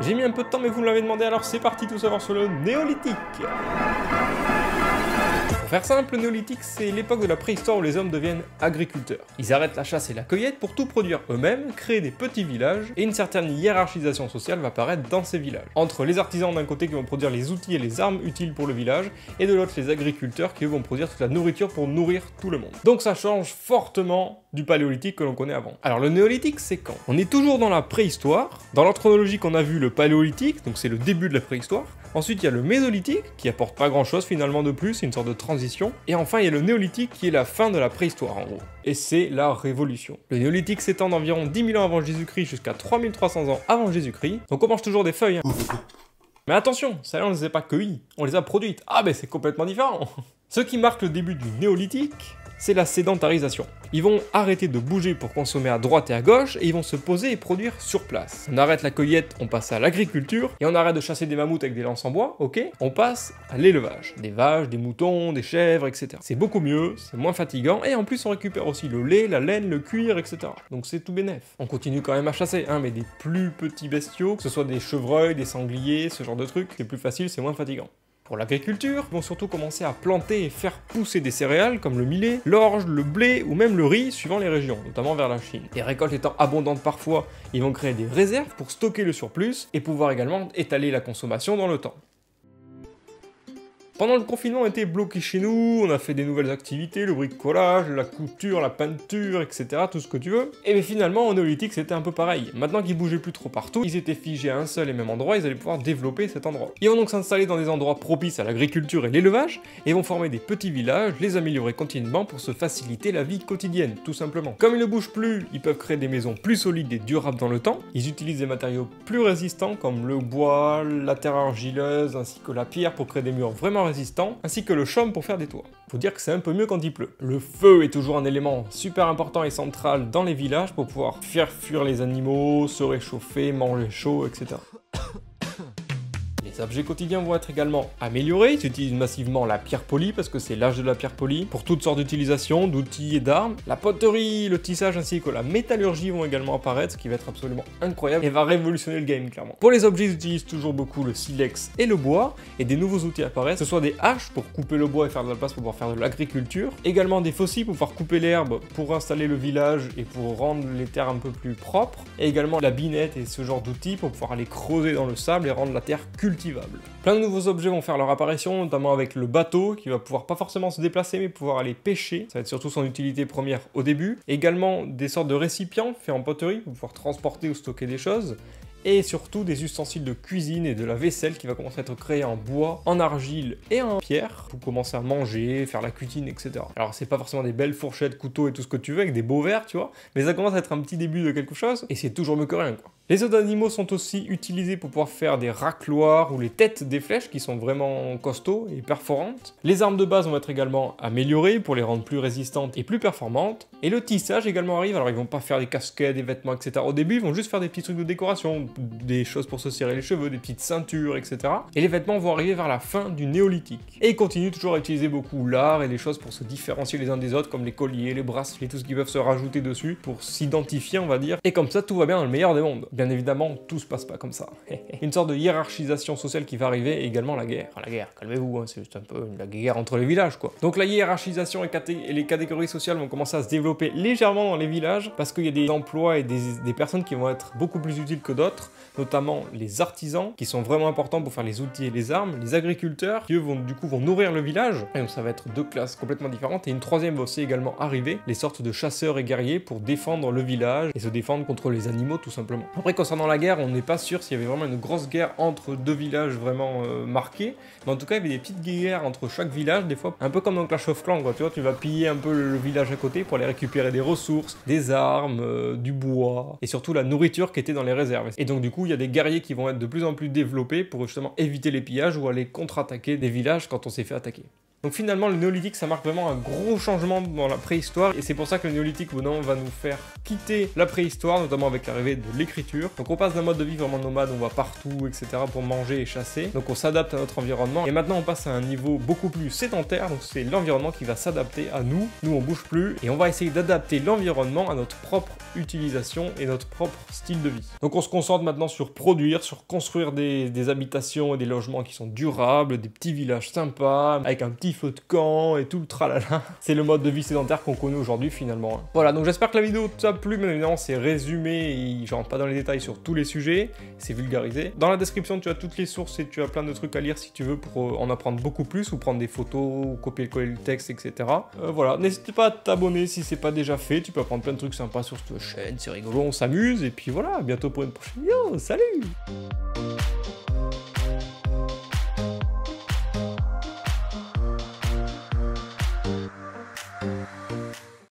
J'ai mis un peu de temps mais vous me l'avez demandé, alors c'est parti tout savoir sur le néolithique. Pour faire simple, le néolithique c'est l'époque de la préhistoire où les hommes deviennent agriculteurs. Ils arrêtent la chasse et la cueillette pour tout produire eux-mêmes, créer des petits villages, et une certaine hiérarchisation sociale va apparaître dans ces villages. Entre les artisans d'un côté qui vont produire les outils et les armes utiles pour le village, et de l'autre les agriculteurs qui eux vont produire toute la nourriture pour nourrir tout le monde. Donc ça change fortement du paléolithique que l'on connaît avant. Alors le néolithique c'est quand? On est toujours dans la préhistoire. Dans l'ordre chronologique on a vu le paléolithique, donc c'est le début de la préhistoire. Ensuite il y a le mésolithique, qui apporte pas grand chose finalement de plus, c'est une sorte de transition. Et enfin il y a le néolithique qui est la fin de la préhistoire en gros. Et c'est la révolution. Le néolithique s'étend d'environ 10 000 ans avant Jésus-Christ jusqu'à 3300 ans avant Jésus-Christ. Donc on mange toujours des feuilles. Mais attention, celles-là on les a pas cueillies, on les a produites. Ah ben c'est complètement différent. Ce qui marque le début du néolithique, c'est la sédentarisation. Ils vont arrêter de bouger pour consommer à droite et à gauche, et ils vont se poser et produire sur place. On arrête la cueillette, on passe à l'agriculture, et on arrête de chasser des mammouths avec des lances en bois, ok? On passe à l'élevage. Des vaches, des moutons, des chèvres, etc. C'est beaucoup mieux, c'est moins fatigant, et en plus on récupère aussi le lait, la laine, le cuir, etc. Donc c'est tout bénef. On continue quand même à chasser, hein, mais des plus petits bestiaux, que ce soit des chevreuils, des sangliers, ce genre de trucs, c'est plus facile, c'est moins fatigant. Pour l'agriculture, ils vont surtout commencer à planter et faire pousser des céréales comme le millet, l'orge, le blé ou même le riz suivant les régions, notamment vers la Chine. Les récoltes étant abondantes parfois, ils vont créer des réserves pour stocker le surplus et pouvoir également étaler la consommation dans le temps. Pendant le confinement, on était bloqués chez nous, on a fait des nouvelles activités, le bricolage, la couture, la peinture, etc., tout ce que tu veux. Et bien finalement, au néolithique, c'était un peu pareil. Maintenant qu'ils bougeaient plus trop partout, ils étaient figés à un seul et même endroit, ils allaient pouvoir développer cet endroit. Ils vont donc s'installer dans des endroits propices à l'agriculture et l'élevage, et vont former des petits villages, les améliorer continuellement pour se faciliter la vie quotidienne, tout simplement. Comme ils ne bougent plus, ils peuvent créer des maisons plus solides et durables dans le temps, ils utilisent des matériaux plus résistants comme le bois, la terre argileuse, ainsi que la pierre pour créer des murs vraiment résistants, ainsi que le chaume pour faire des toits. Faut dire que c'est un peu mieux quand il pleut. Le feu est toujours un élément super important et central dans les villages pour pouvoir faire fuir les animaux, se réchauffer, manger chaud, etc. Les objets quotidiens vont être également améliorés, ils utilisent massivement la pierre polie parce que c'est l'âge de la pierre polie, pour toutes sortes d'utilisations, d'outils et d'armes. La poterie, le tissage ainsi que la métallurgie vont également apparaître, ce qui va être absolument incroyable et va révolutionner le game clairement. Pour les objets, ils utilisent toujours beaucoup le silex et le bois, et des nouveaux outils apparaissent, que ce soit des haches pour couper le bois et faire de la place pour pouvoir faire de l'agriculture, également des faucilles pour pouvoir couper l'herbe pour installer le village et pour rendre les terres un peu plus propres, et également la binette et ce genre d'outils pour pouvoir aller creuser dans le sable et rendre la terre cultivable. Plein de nouveaux objets vont faire leur apparition, notamment avec le bateau qui va pouvoir pas forcément se déplacer mais pouvoir aller pêcher, ça va être surtout son utilité première au début. Également des sortes de récipients faits en poterie pour pouvoir transporter ou stocker des choses. Et surtout des ustensiles de cuisine et de la vaisselle qui va commencer à être créés en bois, en argile et en pierre pour commencer à manger, faire la cuisine, etc. Alors c'est pas forcément des belles fourchettes, couteaux et tout ce que tu veux avec des beaux verres, tu vois, mais ça commence à être un petit début de quelque chose et c'est toujours mieux que rien, quoi. Les os d'animaux sont aussi utilisés pour pouvoir faire des racloirs ou les têtes des flèches qui sont vraiment costauds et perforantes. Les armes de base vont être également améliorées pour les rendre plus résistantes et plus performantes. Et le tissage également arrive, alors ils vont pas faire des casquettes, des vêtements, etc. Au début, ils vont juste faire des petits trucs de décoration, des choses pour se serrer les cheveux, des petites ceintures, etc. Et les vêtements vont arriver vers la fin du néolithique. Et ils continuent toujours à utiliser beaucoup l'art et les choses pour se différencier les uns des autres, comme les colliers, les bracelets, tout ce qui peuvent se rajouter dessus, pour s'identifier, on va dire. Et comme ça, tout va bien dans le meilleur des mondes. Bien évidemment, tout se passe pas comme ça. Une sorte de hiérarchisation sociale qui va arriver, et également la guerre. Enfin, la guerre, calmez-vous, hein, c'est juste un peu la guerre entre les villages, quoi. Donc la hiérarchisation et les catégories sociales vont commencer à se développer légèrement dans les villages, parce qu'il y a des emplois et des personnes qui vont être beaucoup plus utiles que d'autres, notamment les artisans, qui sont vraiment importants pour faire les outils et les armes, les agriculteurs, qui eux vont nourrir le village, et donc ça va être deux classes complètement différentes, et une troisième va aussi également arriver, les sortes de chasseurs et guerriers pour défendre le village, et se défendre contre les animaux tout simplement. Après, concernant la guerre, on n'est pas sûr s'il y avait vraiment une grosse guerre entre deux villages vraiment marqués, mais en tout cas il y avait des petites guerres entre chaque village, des fois, un peu comme dans Clash of Clans, quoi, tu vois, tu vas piller un peu le village à côté pour aller récupérer des ressources, des armes, du bois, et surtout la nourriture qui était dans les réserves. Et donc du coup, il y a des guerriers qui vont être de plus en plus développés pour justement éviter les pillages ou aller contre-attaquer des villages quand on s'est fait attaquer. Donc finalement, le néolithique, ça marque vraiment un gros changement dans la préhistoire, et c'est pour ça que le néolithique, maintenant, va nous faire quitter la préhistoire, notamment avec l'arrivée de l'écriture. Donc on passe d'un mode de vie vraiment nomade, on va partout, etc. pour manger et chasser. Donc on s'adapte à notre environnement, et maintenant on passe à un niveau beaucoup plus sédentaire, donc c'est l'environnement qui va s'adapter à nous. Nous, on bouge plus, et on va essayer d'adapter l'environnement à notre propre utilisation et notre propre style de vie. Donc on se concentre maintenant sur produire, sur construire des habitations et des logements qui sont durables, des petits villages sympas, avec un petit feu de camp et tout le tralala. C'est le mode de vie sédentaire qu'on connaît aujourd'hui finalement. Voilà, donc j'espère que la vidéo t'a plu, mais évidemment c'est résumé, et je rentre pas dans les détails sur tous les sujets, c'est vulgarisé. Dans la description tu as toutes les sources et tu as plein de trucs à lire si tu veux pour en apprendre beaucoup plus, ou prendre des photos, ou copier-coller le texte, etc. Voilà, n'hésite pas à t'abonner si c'est pas déjà fait, tu peux apprendre plein de trucs sympas sur cette chaîne, c'est rigolo, on s'amuse, et puis voilà, à bientôt pour une prochaine vidéo, salut!